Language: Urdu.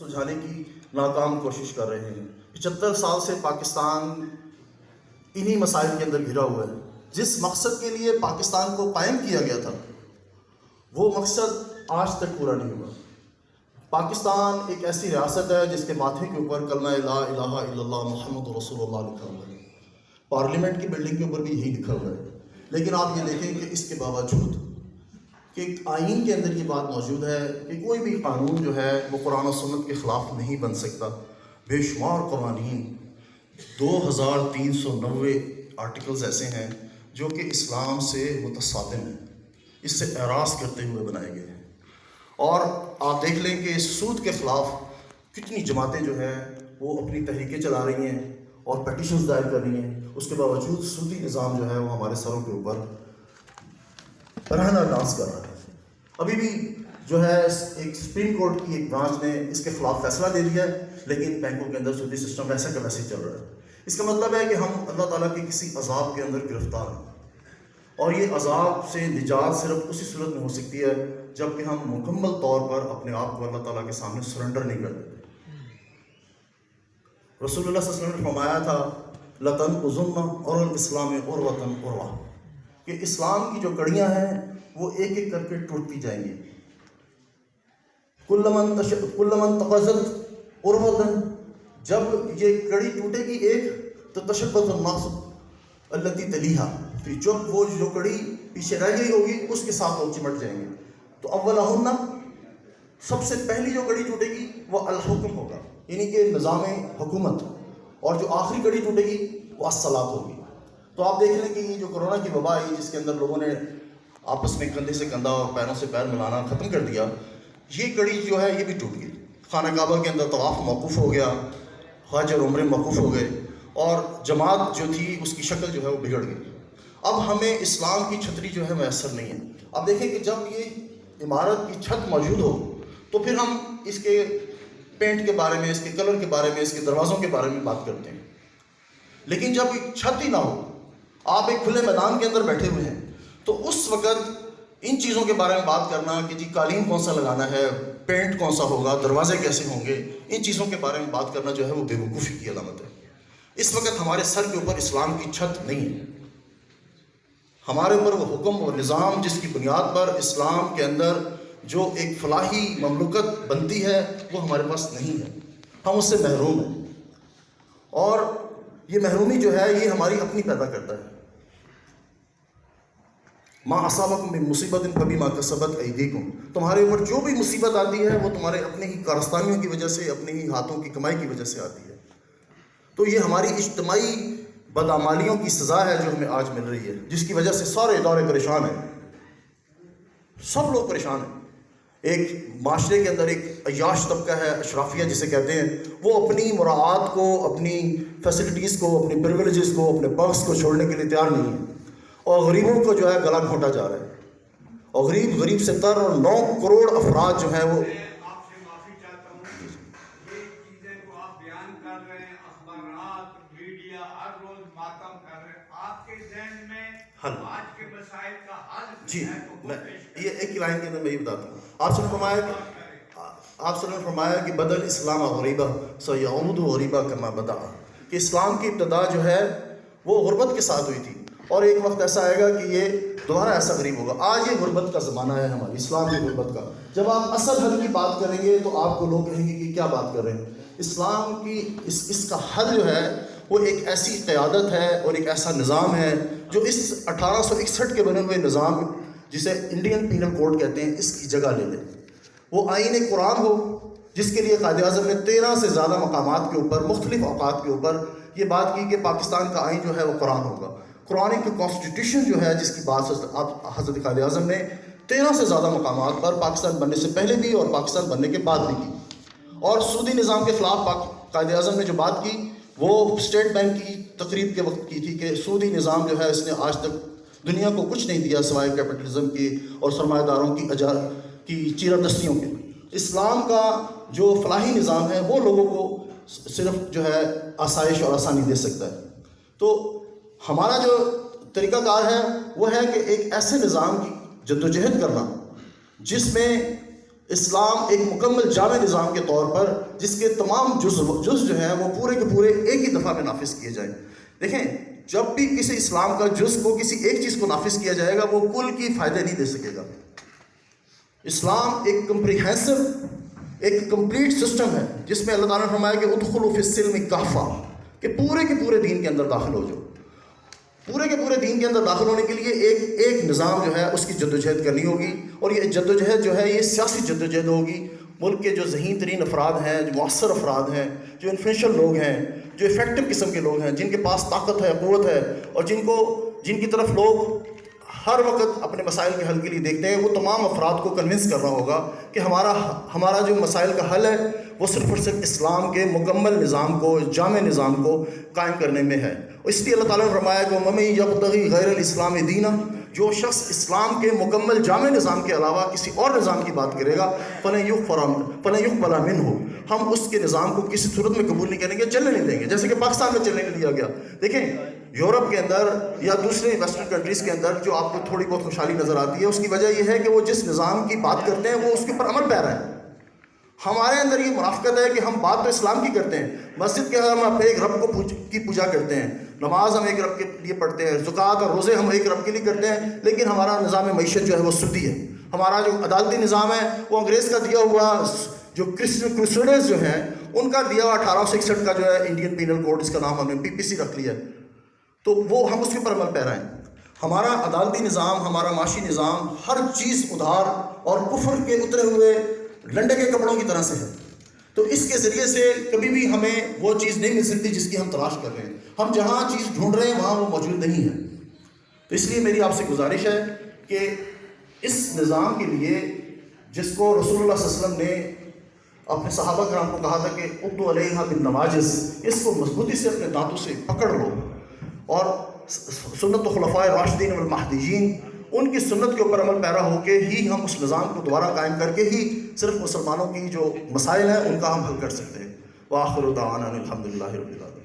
سلجھانے کی ناکام کوشش کر رہے ہیں۔ 75 سال سے پاکستان انہی مسائل کے اندر گھرا ہوا ہے۔ جس مقصد کے لیے پاکستان کو قائم کیا گیا تھا وہ مقصد آج تک پورا نہیں ہوا۔ پاکستان ایک ایسی ریاست ہے جس کے ماتھے کے اوپر کلمہ لا الہ الا اللہ محمد رسول اللہ لکھا ہوا ہے، پارلیمنٹ کی بلڈنگ کے اوپر بھی یہی لکھا ہوا ہے۔ لیکن آپ یہ دیکھیں کہ اس کے باوجود کہ آئین کے اندر یہ بات موجود ہے کہ کوئی بھی قانون جو ہے وہ قرآن و سنت کے خلاف نہیں بن سکتا۔ بے شمار قوانین 2390 آرٹیکلز ایسے ہیں جو کہ اسلام سے متصادم ہیں، اس سے اعراض کرتے ہوئے بنائے گئے ہیں۔ اور آپ دیکھ لیں کہ سود کے خلاف کتنی جماعتیں جو ہیں وہ اپنی تحریکیں چلا رہی ہیں اور پیٹیشنز دائر کر رہی ہیں، اس کے باوجود سودی نظام جو ہے وہ ہمارے سروں کے اوپر رہنا ڈانس کر رہا ہے۔ ابھی بھی جو ہے ایک سپریم کورٹ کی ایک برانچ نے اس کے خلاف فیصلہ دے دیا ہے، لیکن بینکوں کے اندر سودی سسٹم ویسا کا ویسے ہی چل رہا ہے۔ اس کا مطلب ہے کہ ہم اللہ تعالیٰ کے کسی عذاب کے اندر گرفتار ہیں، اور یہ عذاب سے نجات صرف اسی صورت میں ہو سکتی ہے جب کہ ہم مکمل طور پر اپنے آپ کو اللہ تعالیٰ کے سامنے سرنڈر نہیں کر دیتے۔ رسول اللہ صلی اللہ علیہ وسلم نے فرمایا تھا لَتَنْقُضُنَّ عُرَى الْإِسْلَامِ عُرْوَةً عُرْوَةً، کہ اسلام کی جو کڑیاں ہیں وہ ایک ایک کر کے ٹوٹتی جائیں گی۔ كُلَّمَا انتقضت عُرْوَةً، جب یہ کڑی ٹوٹے گی ایک تو تشبت الناس التي تلیها، پھر جب وہ جو کڑی پیچھے رہ گئی ہوگی اس کے ساتھ وہ چمٹ جائیں گے۔ تو اولہن، سب سے پہلی جو کڑی ٹوٹے گی وہ الحکم ہوگا، یعنی کہ نظام حکومت، اور جو آخری کڑی ٹوٹے گی وہ الصلاۃ ہوگی۔ تو آپ دیکھ لیں کہ یہ جو کرونا کی وبا آئی جس کے اندر لوگوں نے آپس میں کندھے سے کندھا اور پیروں سے پیر ملانا ختم کر دیا، یہ کڑی جو ہے یہ بھی ٹوٹ گئی۔ خانہ کعبہ کے اندر طواف موقوف ہو گیا، حج اور عمرے موقوف ہو گئے، اور جماعت جو تھی اس کی شکل جو ہے وہ بگڑ گئی۔ اب ہمیں اسلام کی چھتری جو ہے میسر نہیں ہے۔ اب دیکھیں کہ جب یہ عمارت کی چھت موجود ہو تو پھر ہم اس کے پینٹ کے بارے میں، اس کے کلر کے بارے میں، اس کے دروازوں کے بارے میں بات کرتے ہیں، لیکن جب ایک چھت ہی نہ ہو، آپ ایک کھلے میدان کے اندر بیٹھے ہوئے ہیں، تو اس وقت ان چیزوں کے بارے میں بات کرنا کہ جی قالین کون سا لگانا ہے، پینٹ کون سا ہوگا، دروازے کیسے ہوں گے، ان چیزوں کے بارے میں بات کرنا جو ہے وہ بے وقوفی کی علامت ہے۔ اس وقت ہمارے سر کے اوپر اسلام کی چھت نہیں ہے، ہمارے اوپر وہ حکم اور نظام جس کی بنیاد پر اسلام کے اندر جو ایک فلاحی مملکت بنتی ہے وہ ہمارے پاس نہیں ہے، ہم اس سے محروم ہیں، اور یہ محرومی جو ہے یہ ہماری اپنی پیدا کرتا ہے۔ ما اصابکم من مصیبت فبما کسبت ایدیکم، تمہارے اوپر جو بھی مصیبت آتی ہے وہ تمہارے اپنے ہی کارستانیوں کی وجہ سے، اپنے ہی ہاتھوں کی کمائی کی وجہ سے آتی ہے۔ تو یہ ہماری اجتماعی بدعمالیوں کی سزا ہے جو ہمیں آج مل رہی ہے، جس کی وجہ سے سارے ادارے پریشان ہیں، سب لوگ پریشان ہیں۔ ایک معاشرے کے اندر ایک عیاش طبقہ ہے، اشرافیہ جسے کہتے ہیں، وہ اپنی مراعات کو، اپنی فیسلٹیز کو، اپنی پریولیجز کو، اپنے پرکس کو چھوڑنے کے لیے تیار نہیں ہے، اور غریبوں کو جو ہے گلا گھونٹا جا رہا ہے، اور غریب سے تر، اور 9 کروڑ افراد جو ہیں وہ آپ سے معافی چاہتا ہوں، یہ چیزیں کو آپ بیان کر رہے ہیں، اخبارات، میڈیا ہر روز ماتم کر رہے ہیں، آپ کے ذہن میں آج کے مسائل کا حل جی، ہے تو میں یہ ایک لائن کے اندر میں یہ بتاتا ہوں۔ آپ سے نے فرمایا کہ بدل اسلام غریبہ سیعود غریبہ کما بدأ، کہ اسلام کی ابتدا جو ہے وہ غربت کے ساتھ ہوئی تھی، اور ایک وقت ایسا آئے گا کہ یہ دوبارہ ایسا غریب ہوگا۔ آج یہ غربت کا زمانہ ہے ہماری، اسلام کی غربت کا۔ جب آپ اصل حل کی بات کریں گے تو آپ کو لوگ کہیں گے کہ کیا بات کر رہے ہیں۔ اسلام کی اس کا حل جو ہے وہ ایک ایسی قیادت ہے اور ایک ایسا نظام ہے جو اس 1861 کے بنے ہوئے نظام جسے انڈین پینل کوڈ کہتے ہیں اس کی جگہ لے لے۔ وہ آئین قرآن ہو جس کے لیے قائد اعظم نے 13 سے زیادہ مقامات کے اوپر، مختلف اوقات کے اوپر یہ بات کی کہ پاکستان کا آئین جو ہے وہ قرآن ہوگا۔ قرآن کی کانسٹیٹیوشن جو ہے جس کی بات حضرت قائد اعظم نے 13 سے زیادہ مقامات پر پاکستان بننے سے پہلے بھی اور پاکستان بننے کے بعد بھی کی، اور سودی نظام کے خلاف قائد اعظم نے جو بات کی وہ اسٹیٹ بینک کی تقریب کے وقت کی تھی کہ سودی نظام جو ہے اس نے آج تک دنیا کو کچھ نہیں دیا سوائے کیپٹلزم کی اور سرمایہ داروں کی چیرہ دستیوں کے۔ اسلام کا جو فلاحی نظام ہے وہ لوگوں کو صرف جو ہے آسائش اور آسانی دے سکتا ہے۔ تو ہمارا جو طریقہ کار ہے وہ ہے کہ ایک ایسے نظام کی جدوجہد کرنا جس میں اسلام ایک مکمل جامع نظام کے طور پر جس کے تمام جز جو ہیں وہ پورے کے پورے ایک ہی دفعہ میں نافذ کیے جائیں. دیکھیں جب بھی کسی اسلام کا جز کو کسی ایک چیز کو نافذ کیا جائے گا وہ کل کی فائدہ نہیں دے سکے گا. اسلام ایک کمپریہنسو ایک کمپلیٹ سسٹم ہے جس میں اللہ تعالیٰ نے فرمایا کہ ادخلوا فی السلم کافہ، کہ پورے کے پورے دین کے اندر داخل ہو جاؤ. پورے کے پورے دین کے اندر داخل ہونے کے لیے ایک نظام جو ہے اس کی جدوجہد کرنی ہوگی، اور یہ جدوجہد جو ہے یہ سیاسی جدوجہد ہوگی. ملک کے جو ذہین ترین افراد ہیں، جو مؤثر افراد ہیں، جو انفلوئنشل لوگ ہیں، جو افیکٹو قسم کے لوگ ہیں، جن کے پاس طاقت ہے، قوت ہے، اور جن کی طرف لوگ ہر وقت اپنے مسائل کے حل کے لیے دیکھتے ہیں، وہ تمام افراد کو کنونس کرنا ہوگا کہ ہمارا جو مسائل کا حل ہے وہ صرف اور صرف اسلام کے مکمل نظام کو، جامع نظام کو قائم کرنے میں ہے. اس لیے اللہ تعالیٰ نے فرمایا کہ وَمَن یبتغی غیر الاسلام دینا، جو شخص اسلام کے مکمل جامع نظام کے علاوہ کسی اور نظام کی بات کرے گا فَلَن يُقْبَلَ مِنْهُ، ہم اس کے نظام کو کسی صورت میں قبول نہیں کریں گے، چلنے نہیں دیں گے، جیسے کہ پاکستان میں چلنے نہیں دیا گیا. دیکھیں یورپ کے اندر یا دوسرے ویسٹرن کنٹریز کے اندر جو آپ کو تھوڑی بہت خوشحالی نظر آتی ہے، اس کی وجہ یہ ہے کہ وہ جس نظام کی بات کرتے ہیں وہ اس کے اوپر عمل پیرا ہے. ہمارے اندر یہ منافقت ہے کہ ہم بات تو اسلام کی کرتے ہیں، مسجد کے ہم اپنے ایک رب کی پوجا کرتے ہیں، نماز ہم ایک رب کے لیے پڑھتے ہیں، زکوٰۃ اور روزے ہم ایک رب کے لیے کرتے ہیں، لیکن ہمارا نظام معیشت جو ہے وہ سودی ہے. ہمارا جو عدالتی نظام ہے وہ انگریز کا دیا ہوا، جو کرسیڈرز جو ہیں ان کا دیا ہوا 1861 کا جو ہے انڈین پینل کوڈ، اس کا نام ہم نے PPC رکھ لیا ہے، تو وہ ہم اس کے اوپر عمل پیرا ہیں. ہمارا عدالتی نظام، ہمارا معاشی نظام ہر چیز ادھار اور کفر کے اترے ہوئے لنڈے کے کپڑوں کی طرح سے ہے. تو اس کے ذریعے سے کبھی بھی ہمیں وہ چیز نہیں مل سکتی جس کی ہم تلاش کر رہے ہیں. ہم جہاں چیز ڈھونڈ رہے ہیں وہاں وہ موجود نہیں ہے. تو اس لیے میری آپ سے گزارش ہے کہ اس نظام کے لیے جس کو رسول اللہ صلی اللہ علیہ وسلم نے اپنے صحابہ کرام کو کہا تھا کہ عضوا علیہا بالنواجذ، اس کو مضبوطی سے اپنے دانتوں سے پکڑ لو، اور سنت خلفائے راشدین والمہدیین ان کی سنت کے اوپر عمل پیرا ہو کے ہی ہم اس نظام کو دوبارہ قائم کر کے ہی صرف مسلمانوں کی جو مسائل ہیں ان کا ہم حل کر سکتے ہیں. وآخر دعوانا الحمدللہ رب العالمین.